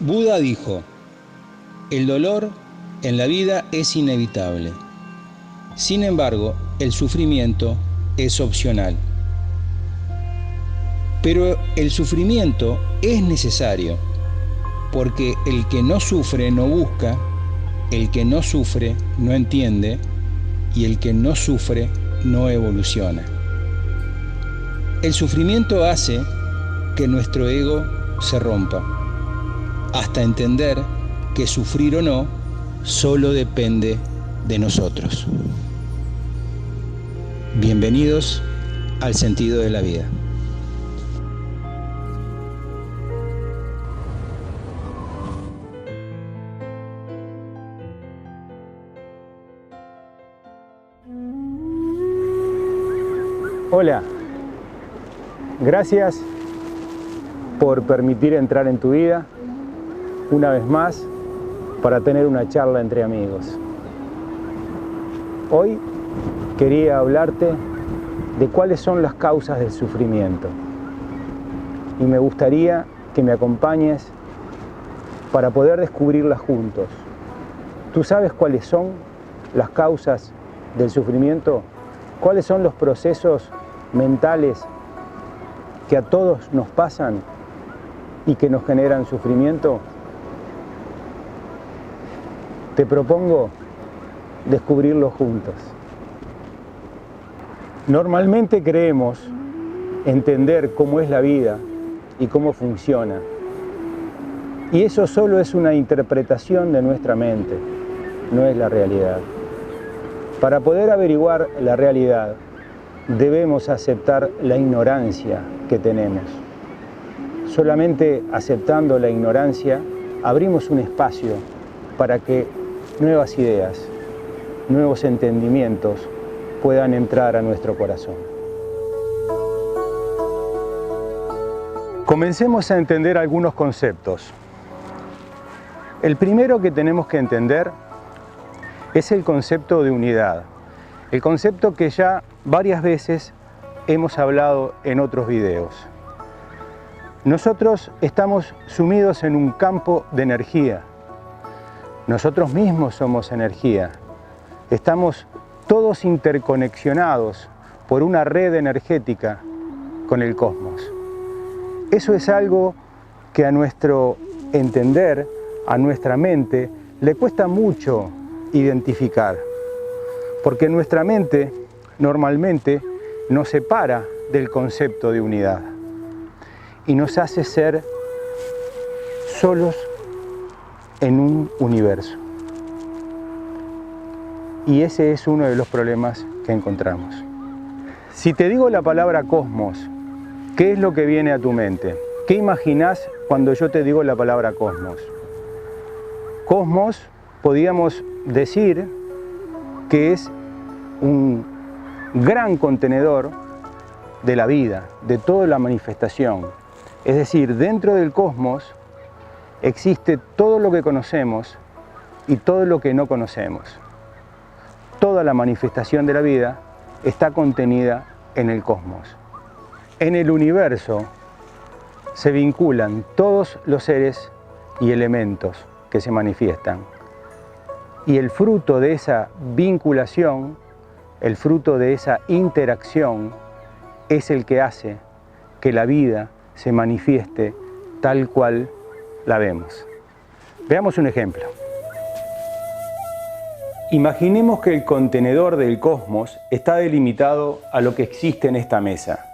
Buda dijo: el dolor en la vida es inevitable. Sin embargo, el sufrimiento es opcional. Pero el sufrimiento es necesario, porque el que no sufre no busca, el que no sufre no entiende, y el que no sufre no evoluciona. El sufrimiento hace que nuestro ego se rompa, hasta entender que sufrir o no solo depende de nosotros. Bienvenidos al sentido de la vida. Hola, gracias por permitir entrar en tu vida una vez más para tener una charla entre amigos. Hoy quería hablarte de cuáles son las causas del sufrimiento y me gustaría que me acompañes para poder descubrirlas juntos. ¿Tú sabes cuáles son las causas del sufrimiento? ¿Cuáles son los procesos mentales que a todos nos pasan y que nos generan sufrimiento? Te propongo descubrirlo juntos. Normalmente creemos entender cómo es la vida y cómo funciona. Y eso solo es una interpretación de nuestra mente, no es la realidad. Para poder averiguar la realidad, debemos aceptar la ignorancia que tenemos. Solamente aceptando la ignorancia, abrimos un espacio para que nuevas ideas, nuevos entendimientos puedan entrar a nuestro corazón. Comencemos a entender algunos conceptos. El primero que tenemos que entender es el concepto de unidad. El concepto que ya varias veces hemos hablado en otros videos. Nosotros estamos sumidos en un campo de energía. Nosotros mismos somos energía. Estamos todos interconexionados por una red energética con el cosmos. Eso es algo que a nuestro entender, a nuestra mente, le cuesta mucho identificar, porque nuestra mente normalmente nos separa del concepto de unidad y nos hace ser solos en un universo. Y ese es uno de los problemas que encontramos. Si te digo la palabra cosmos, ¿qué es lo que viene a tu mente? ¿Qué imaginás cuando yo te digo la palabra cosmos? Cosmos, podríamos decir que es un gran contenedor de la vida, de toda la manifestación. Es decir, dentro del cosmos existe todo lo que conocemos y todo lo que no conocemos. Toda la manifestación de la vida está contenida en el cosmos. En el universo se vinculan todos los seres y elementos que se manifiestan. Y el fruto de esa vinculación, el fruto de esa interacción, es el que hace que la vida se manifieste tal cual la vemos. Veamos un ejemplo. Imaginemos que el contenedor del cosmos está delimitado a lo que existe en esta mesa.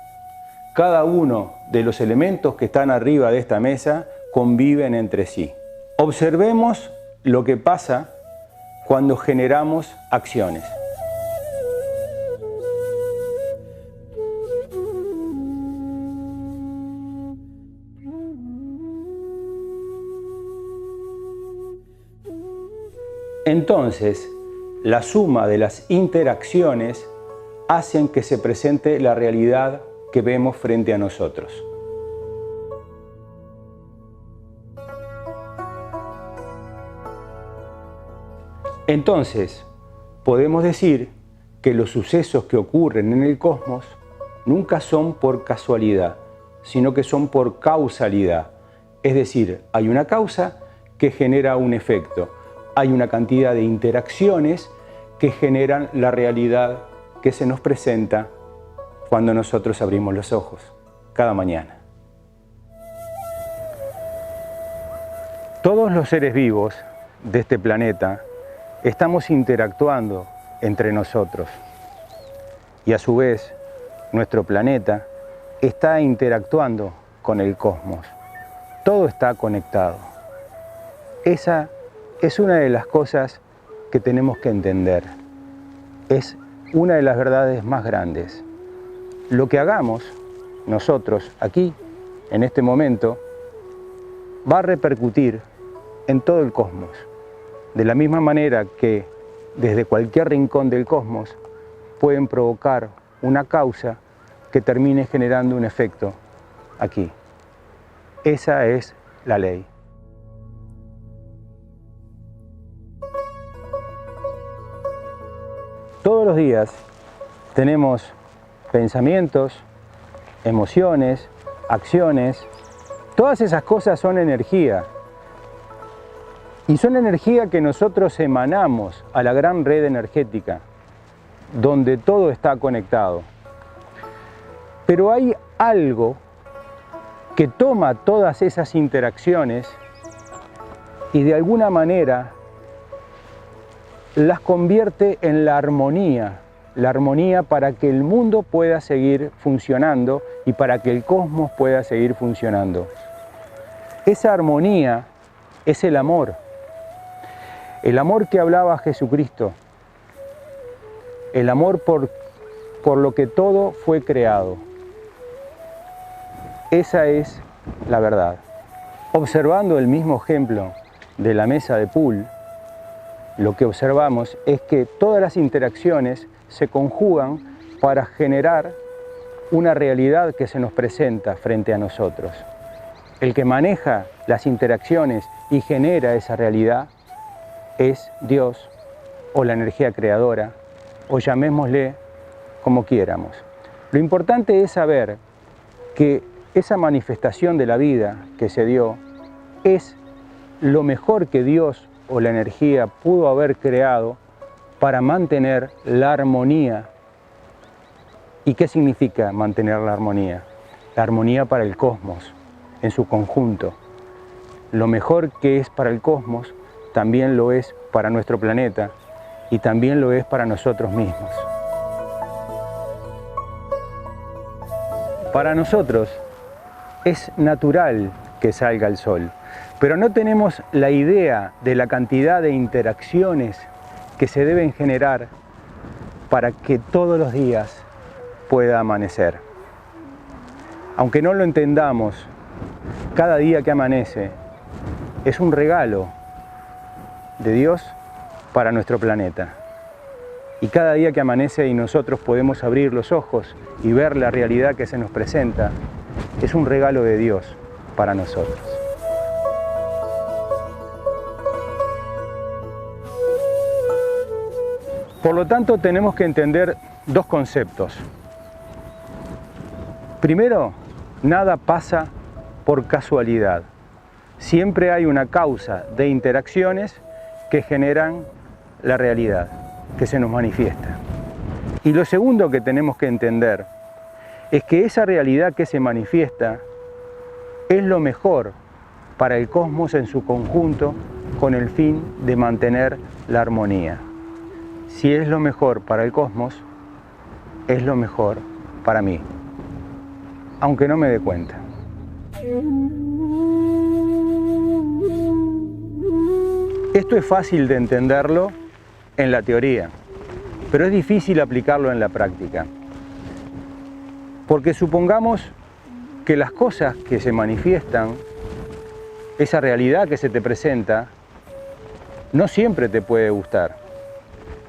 Cada uno de los elementos que están arriba de esta mesa conviven entre sí. Observemos lo que pasa cuando generamos acciones. Entonces, la suma de las interacciones hacen que se presente la realidad que vemos frente a nosotros. Entonces, podemos decir que los sucesos que ocurren en el cosmos nunca son por casualidad, sino que son por causalidad. Es decir, hay una causa que genera un efecto. Hay una cantidad de interacciones que generan la realidad que se nos presenta cuando nosotros abrimos los ojos cada mañana. Todos los seres vivos de este planeta estamos interactuando entre nosotros y a su vez nuestro planeta está interactuando con el cosmos. Todo está conectado. Esa es una de las cosas que tenemos que entender. Es una de las verdades más grandes. Lo que hagamos nosotros aquí, en este momento, va a repercutir en todo el cosmos. De la misma manera que desde cualquier rincón del cosmos pueden provocar una causa que termine generando un efecto aquí. Esa es la ley. Todos los días tenemos pensamientos, emociones, acciones. Todas esas cosas son energía. Y son energía que nosotros emanamos a la gran red energética, donde todo está conectado. Pero hay algo que toma todas esas interacciones y de alguna manera las convierte en la armonía para que el mundo pueda seguir funcionando y para que el cosmos pueda seguir funcionando. Esa armonía es el amor que hablaba Jesucristo, el amor por lo que todo fue creado. Esa es la verdad. Observando el mismo ejemplo de la mesa de pool, lo que observamos es que todas las interacciones se conjugan para generar una realidad que se nos presenta frente a nosotros. El que maneja las interacciones y genera esa realidad es Dios o la energía creadora, o llamémosle como quieramos. Lo importante es saber que esa manifestación de la vida que se dio es lo mejor que Dios o la energía pudo haber creado para mantener la armonía. ¿Y qué significa mantener la armonía? La armonía para el cosmos en su conjunto. Lo mejor que es para el cosmos también lo es para nuestro planeta y también lo es para nosotros mismos. Para nosotros es natural que salga el sol, pero no tenemos la idea de la cantidad de interacciones que se deben generar para que todos los días pueda amanecer. Aunque no lo entendamos, cada día que amanece es un regalo de Dios para nuestro planeta. Y cada día que amanece y nosotros podemos abrir los ojos y ver la realidad que se nos presenta, es un regalo de Dios para nosotros. Por lo tanto, tenemos que entender dos conceptos. Primero, nada pasa por casualidad. Siempre hay una causa de interacciones que generan la realidad, que se nos manifiesta. Y lo segundo que tenemos que entender es que esa realidad que se manifiesta es lo mejor para el cosmos en su conjunto con el fin de mantener la armonía. Si es lo mejor para el cosmos, es lo mejor para mí, aunque no me dé cuenta. Esto es fácil de entenderlo en la teoría, pero es difícil aplicarlo en la práctica. Porque supongamos que las cosas que se manifiestan, esa realidad que se te presenta, no siempre te puede gustar.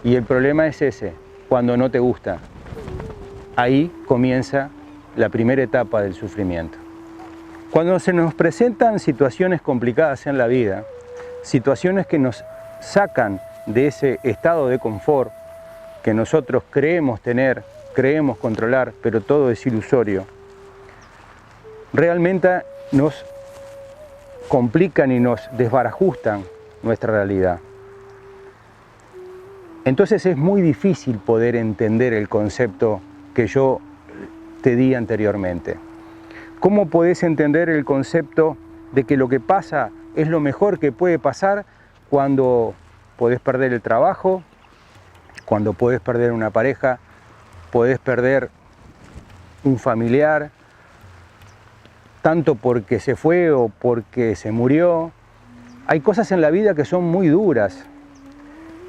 Y el problema es ese, cuando no te gusta. Ahí comienza la primera etapa del sufrimiento. Cuando se nos presentan situaciones complicadas en la vida, situaciones que nos sacan de ese estado de confort que nosotros creemos tener, creemos controlar, pero todo es ilusorio, realmente nos complican y nos desbarajustan nuestra realidad. Entonces es muy difícil poder entender el concepto que yo te di anteriormente. ¿Cómo podés entender el concepto de que lo que pasa es lo mejor que puede pasar cuando podés perder el trabajo, cuando podés perder una pareja, podés perder un familiar, tanto porque se fue o porque se murió? Hay cosas en la vida que son muy duras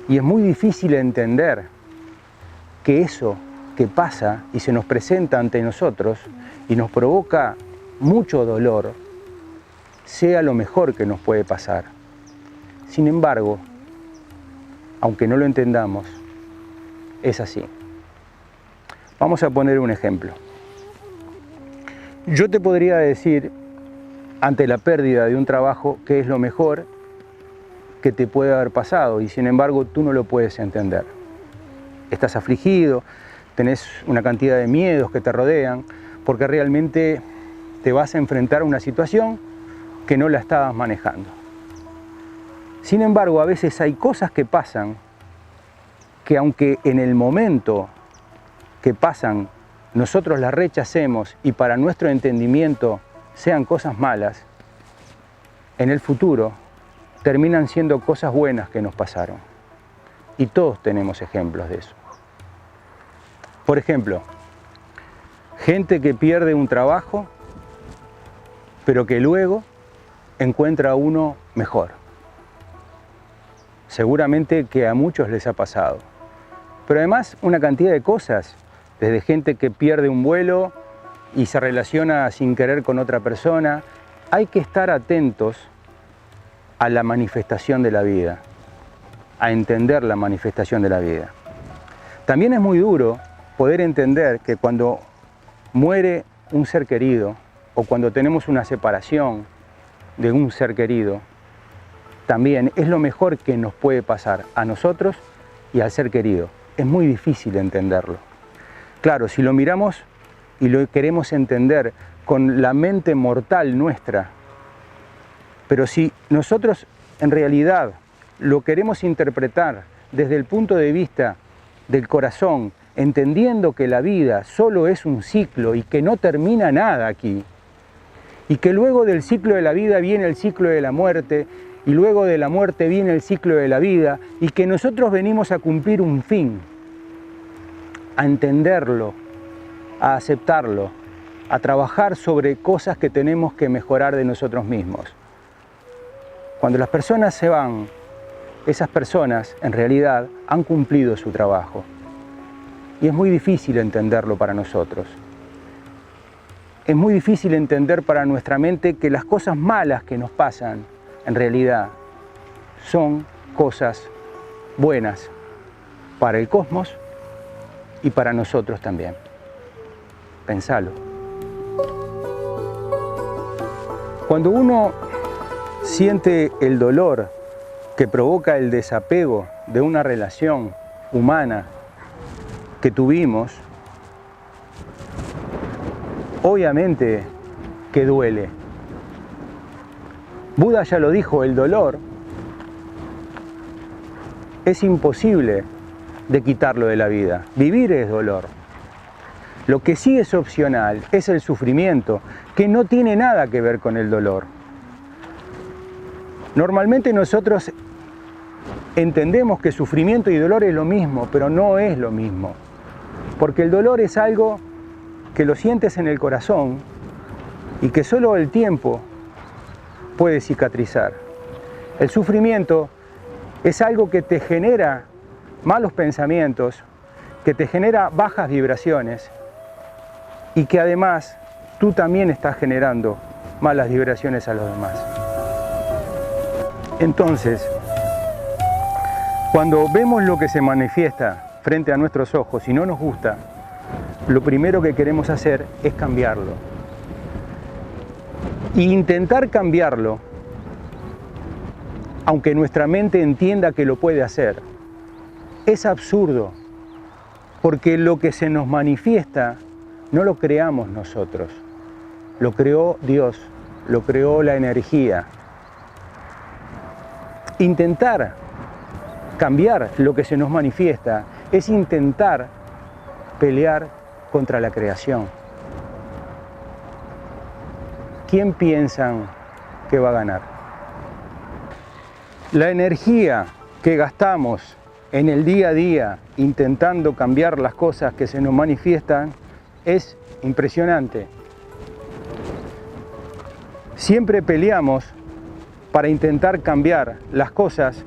y es muy difícil entender que eso que pasa y se nos presenta ante nosotros y nos provoca mucho dolor sea lo mejor que nos puede pasar. Sin embargo, aunque no lo entendamos, es así. Vamos a poner un ejemplo. Yo te podría decir, ante la pérdida de un trabajo, qué es lo mejor que te puede haber pasado, y sin embargo tú no lo puedes entender. Estás afligido, tenés una cantidad de miedos que te rodean, porque realmente te vas a enfrentar a una situación que no la estabas manejando. Sin embargo, a veces hay cosas que pasan que, aunque en el momento que pasan nosotros las rechacemos y para nuestro entendimiento sean cosas malas, en el futuro terminan siendo cosas buenas que nos pasaron. Y todos tenemos ejemplos de eso. Por ejemplo, gente que pierde un trabajo, pero que luego encuentra uno mejor. Seguramente que a muchos les ha pasado. Pero además una cantidad de cosas, desde gente que pierde un vuelo y se relaciona sin querer con otra persona. Hay que estar atentos a la manifestación de la vida, a entender la manifestación de la vida. También es muy duro poder entender que cuando muere un ser querido o cuando tenemos una separación de un ser querido, también es lo mejor que nos puede pasar a nosotros y al ser querido. Es muy difícil entenderlo. Claro, si lo miramos y lo queremos entender con la mente mortal nuestra, pero si nosotros en realidad lo queremos interpretar desde el punto de vista del corazón, entendiendo que la vida solo es un ciclo y que no termina nada aquí, y que luego del ciclo de la vida viene el ciclo de la muerte, y luego de la muerte viene el ciclo de la vida, y que nosotros venimos a cumplir un fin, a entenderlo, a aceptarlo, a trabajar sobre cosas que tenemos que mejorar de nosotros mismos. Cuando las personas se van, esas personas en realidad han cumplido su trabajo. Y es muy difícil entenderlo para nosotros. Es muy difícil entender para nuestra mente que las cosas malas que nos pasan, en realidad, son cosas buenas para el cosmos y para nosotros también. Pensalo. Cuando uno siente el dolor que provoca el desapego de una relación humana que tuvimos, obviamente que duele. Buda ya lo dijo, el dolor es imposible de quitarlo de la vida. Vivir es dolor. Lo que sí es opcional es el sufrimiento, que no tiene nada que ver con el dolor. Normalmente nosotros entendemos que sufrimiento y dolor es lo mismo, pero no es lo mismo. Porque el dolor es algo que lo sientes en el corazón y que solo el tiempo puede cicatrizar. El sufrimiento es algo que te genera malos pensamientos, que te genera bajas vibraciones y que además tú también estás generando malas vibraciones a los demás. Entonces, cuando vemos lo que se manifiesta frente a nuestros ojos y no nos gusta, lo primero que queremos hacer es cambiarlo. Y intentar cambiarlo, aunque nuestra mente entienda que lo puede hacer, es absurdo, porque lo que se nos manifiesta no lo creamos nosotros, lo creó Dios, lo creó la energía, intentar cambiar lo que se nos manifiesta es intentar pelear contra la creación. ¿Quién piensan que va a ganar? La energía que gastamos en el día a día intentando cambiar las cosas que se nos manifiestan es impresionante. Siempre peleamos para intentar cambiar las cosas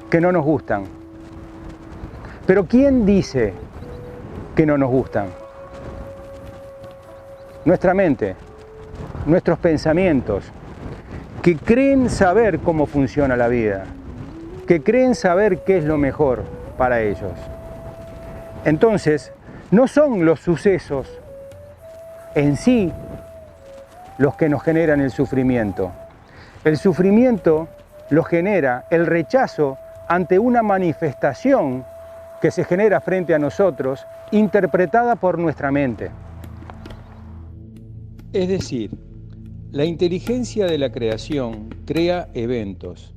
que no nos gustan. Pero ¿quién dice que no nos gustan? Nuestra mente, nuestros pensamientos, que creen saber cómo funciona la vida, que creen saber qué es lo mejor para ellos. Entonces, no son los sucesos en sí los que nos generan el sufrimiento. El sufrimiento lo genera el rechazo ante una manifestación que se genera frente a nosotros, interpretada por nuestra mente. Es decir, la inteligencia de la creación crea eventos.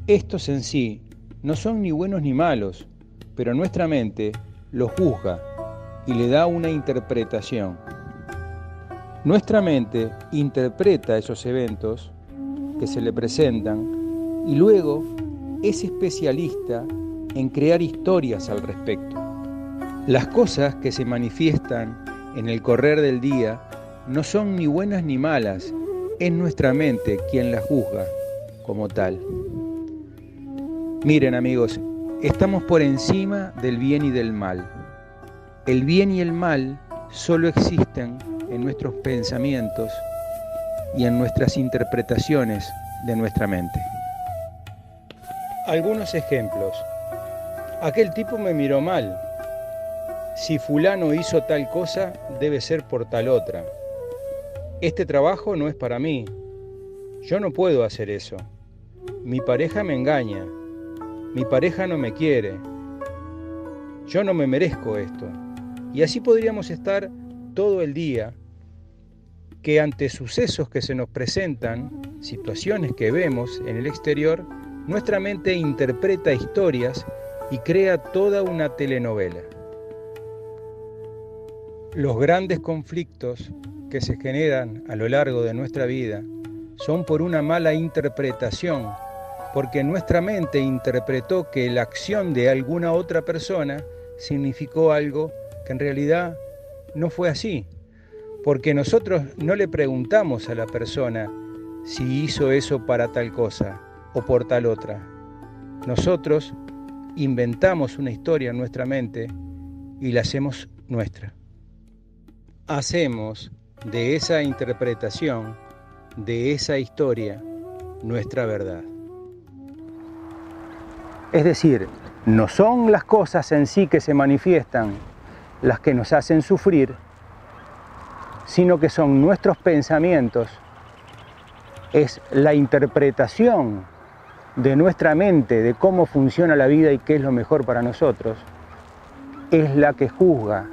Estos en sí no son ni buenos ni malos, pero nuestra mente los juzga y le da una interpretación. Nuestra mente interpreta esos eventos que se le presentan y luego es especialista en crear historias al respecto. Las cosas que se manifiestan en el correr del día no son ni buenas ni malas, es nuestra mente quien las juzga como tal. Miren amigos, estamos por encima del bien y del mal. El bien y el mal solo existen en nuestros pensamientos y en nuestras interpretaciones de nuestra mente. Algunos ejemplos. Aquel tipo me miró mal. Si fulano hizo tal cosa, debe ser por tal otra. Este trabajo no es para mí. Yo no puedo hacer eso. Mi pareja me engaña. Mi pareja no me quiere. Yo no me merezco esto. Y así podríamos estar todo el día, que ante sucesos que se nos presentan, situaciones que vemos en el exterior, nuestra mente interpreta historias y crea toda una telenovela. Los grandes conflictos que se generan a lo largo de nuestra vida son por una mala interpretación, porque nuestra mente interpretó que la acción de alguna otra persona significó algo que en realidad no fue así, porque nosotros no le preguntamos a la persona si hizo eso para tal cosa o por tal otra. Nosotros inventamos una historia en nuestra mente y la hacemos nuestra. Hacemos de esa interpretación, de esa historia, nuestra verdad. Es decir, no son las cosas en sí que se manifiestan las que nos hacen sufrir, sino que son nuestros pensamientos, es la interpretación de nuestra mente de cómo funciona la vida y qué es lo mejor para nosotros, es la que juzga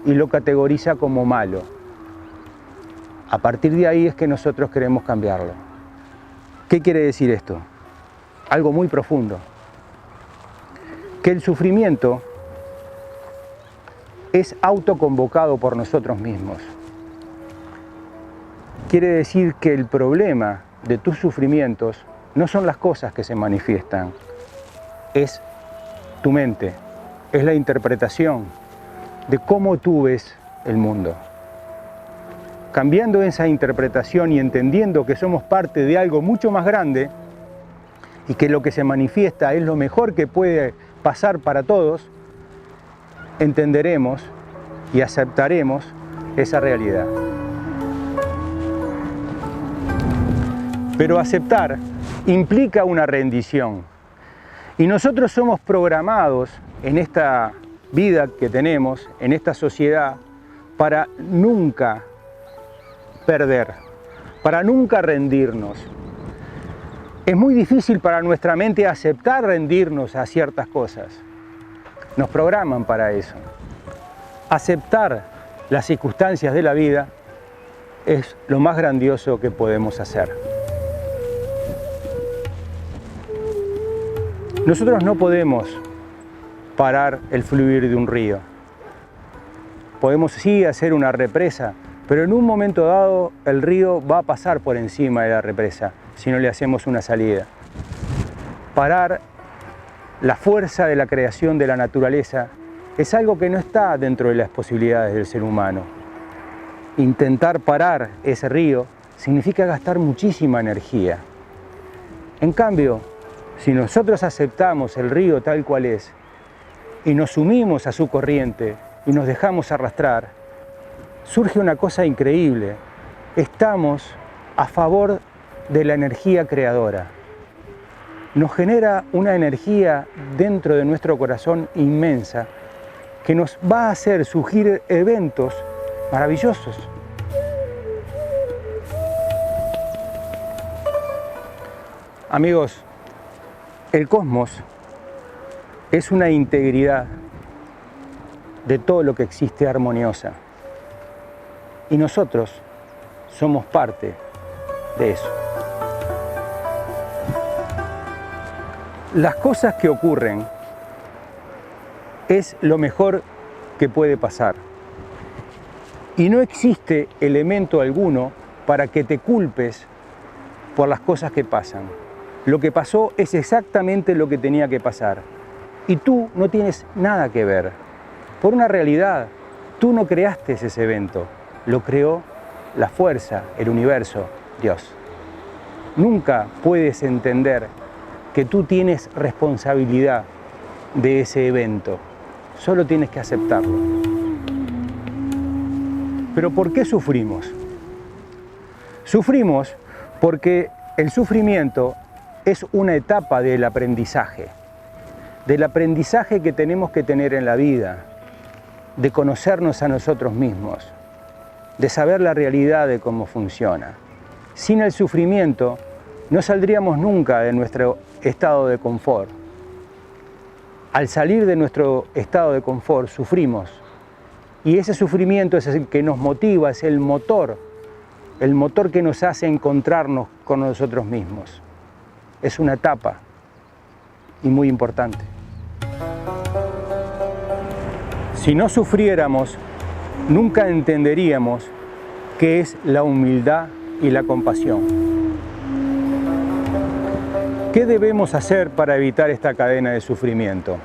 y lo categoriza como malo. A partir de ahí es que nosotros queremos cambiarlo. ¿Qué quiere decir esto? Algo muy profundo. Que el sufrimiento es autoconvocado por nosotros mismos. Quiere decir que el problema de tus sufrimientos no son las cosas que se manifiestan, es tu mente, es la interpretación de cómo tú ves el mundo. Cambiando esa interpretación y entendiendo que somos parte de algo mucho más grande y que lo que se manifiesta es lo mejor que puede pasar para todos, entenderemos y aceptaremos esa realidad. Pero aceptar implica una rendición. Y nosotros somos programados en esta vida que tenemos, en esta sociedad, para nunca perder, para nunca rendirnos. Es muy difícil para nuestra mente aceptar rendirnos a ciertas cosas. Nos programan para eso. Aceptar las circunstancias de la vida es lo más grandioso que podemos hacer. Nosotros no podemos parar el fluir de un río. Podemos sí hacer una represa, pero en un momento dado el río va a pasar por encima de la represa si no le hacemos una salida. Parar la fuerza de la creación de la naturaleza es algo que no está dentro de las posibilidades del ser humano. Intentar parar ese río significa gastar muchísima energía. En cambio, si nosotros aceptamos el río tal cual es y nos sumimos a su corriente y nos dejamos arrastrar, surge una cosa increíble. Estamos a favor de la energía creadora. Nos genera una energía dentro de nuestro corazón inmensa que nos va a hacer surgir eventos maravillosos. Amigos, el cosmos es una integridad de todo lo que existe armoniosa. Y nosotros somos parte de eso. Las cosas que ocurren es lo mejor que puede pasar. Y no existe elemento alguno para que te culpes por las cosas que pasan. Lo que pasó es exactamente lo que tenía que pasar. Y tú no tienes nada que ver. Por una realidad, tú no creaste ese evento. Lo creó la fuerza, el universo, Dios. Nunca puedes entender que tú tienes responsabilidad de ese evento. Solo tienes que aceptarlo. Pero ¿por qué sufrimos? Sufrimos porque el sufrimiento es una etapa del aprendizaje que tenemos que tener en la vida, de conocernos a nosotros mismos, de saber la realidad de cómo funciona. Sin el sufrimiento no saldríamos nunca de nuestro estado de confort. Al salir de nuestro estado de confort sufrimos, y ese sufrimiento es el que nos motiva, es el motor que nos hace encontrarnos con nosotros mismos. Es una etapa y muy importante. Si no sufriéramos, nunca entenderíamos qué es la humildad y la compasión. ¿Qué debemos hacer para evitar esta cadena de sufrimiento?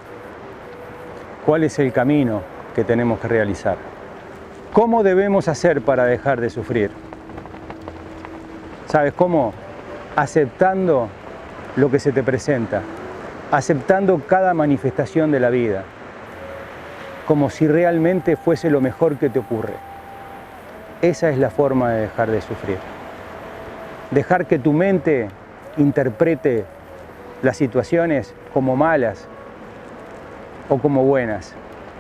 ¿Cuál es el camino que tenemos que realizar? ¿Cómo debemos hacer para dejar de sufrir? ¿Sabes cómo? Aceptando lo que se te presenta, aceptando cada manifestación de la vida, como si realmente fuese lo mejor que te ocurre. Esa es la forma de dejar de sufrir. Dejar que tu mente interprete las situaciones como malas o como buenas.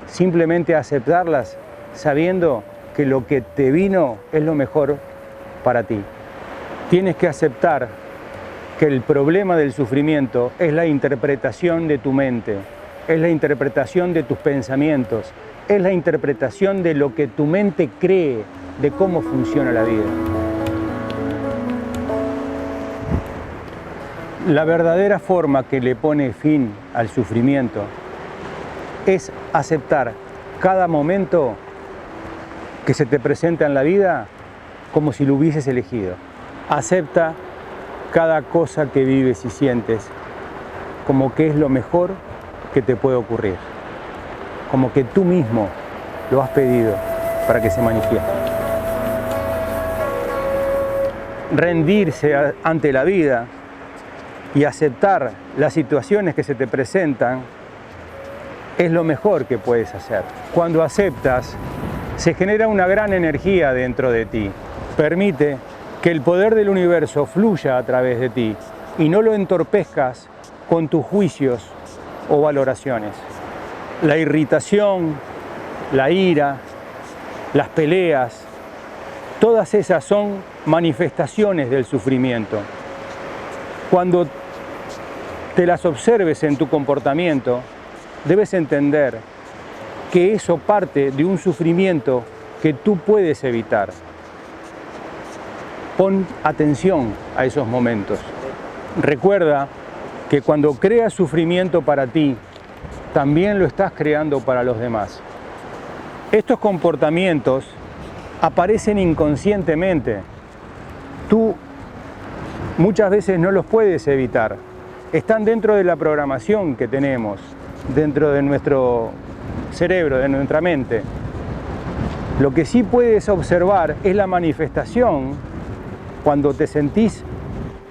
Simplemente aceptarlas sabiendo que lo que te vino es lo mejor para ti. Tienes que aceptar que el problema del sufrimiento es la interpretación de tu mente, es la interpretación de tus pensamientos, es la interpretación de lo que tu mente cree de cómo funciona la vida. La verdadera forma que le pone fin al sufrimiento es aceptar cada momento que se te presenta en la vida como si lo hubieses elegido. Acepta cada cosa que vives y sientes como que es lo mejor que te puede ocurrir, como que tú mismo lo has pedido para que se manifieste. Rendirse ante la vida y aceptar las situaciones que se te presentan es lo mejor que puedes hacer. Cuando aceptas, se genera una gran energía dentro de ti. Permite que el poder del universo fluya a través de ti y no lo entorpezcas con tus juicios o valoraciones. La irritación, la ira, las peleas, todas esas son manifestaciones del sufrimiento. Cuando te las observes en tu comportamiento, debes entender que eso parte de un sufrimiento que tú puedes evitar. Pon atención a esos momentos. Recuerda que cuando creas sufrimiento para ti, también lo estás creando para los demás. Estos comportamientos aparecen inconscientemente. Tú muchas veces no los puedes evitar. Están dentro de la programación que tenemos, dentro de nuestro cerebro, de nuestra mente. Lo que sí puedes observar es la manifestación cuando te sentís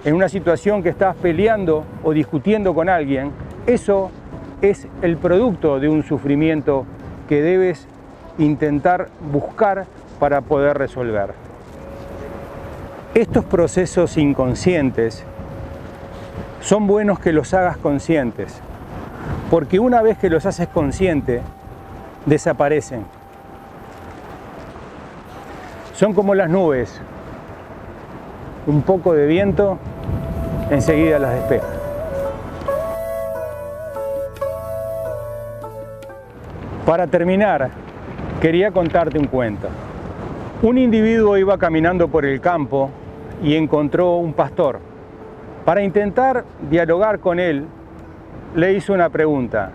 en una situación que estás peleando o discutiendo con alguien. Eso es el producto de un sufrimiento que debes intentar buscar para poder resolver. Estos procesos inconscientes son buenos que los hagas conscientes, porque una vez que los haces consciente, desaparecen. Son como las nubes, un poco de viento, enseguida las despeja. Para terminar, quería contarte un cuento. Un individuo iba caminando por el campo y encontró un pastor. Para intentar dialogar con él, le hizo una pregunta.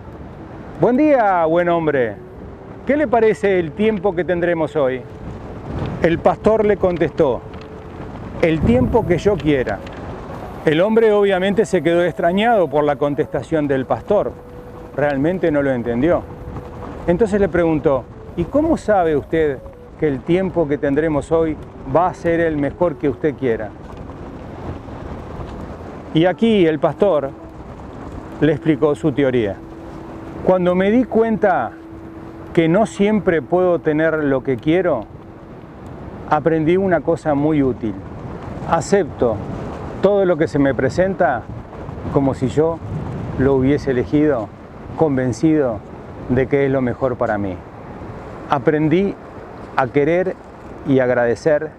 Buen día, buen hombre. ¿Qué le parece el tiempo que tendremos hoy? El pastor le contestó, el tiempo que yo quiera. El hombre obviamente se quedó extrañado por la contestación del pastor. Realmente no lo entendió. Entonces le preguntó, ¿y cómo sabe usted que el tiempo que tendremos hoy va a ser el mejor que usted quiera? Y aquí el pastor le explicó su teoría. Cuando me di cuenta que no siempre puedo tener lo que quiero, aprendí una cosa muy útil. Acepto todo lo que se me presenta como si yo lo hubiese elegido, convencido de que es lo mejor para mí. Aprendí a querer y agradecer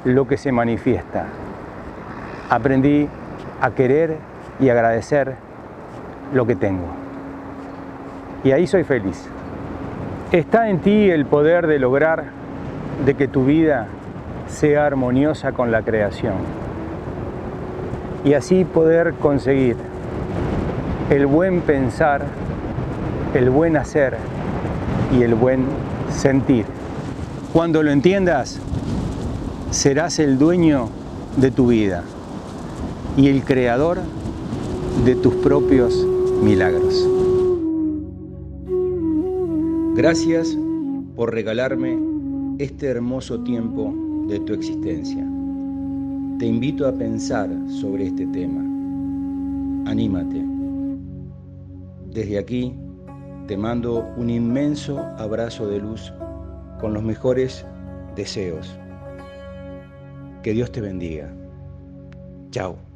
lo que se manifiesta. Aprendí a querer y agradecer lo que tengo. Y ahí soy feliz. Está en ti el poder de lograr de que tu vida sea armoniosa con la creación. Y así poder conseguir el buen pensar, el buen hacer y el buen sentir. Cuando lo entiendas, serás el dueño de tu vida y el creador de tus propios milagros. Gracias por regalarme este hermoso tiempo de tu existencia. Te invito a pensar sobre este tema. Anímate. Desde aquí te mando un inmenso abrazo de luz con los mejores deseos. Que Dios te bendiga. Chao.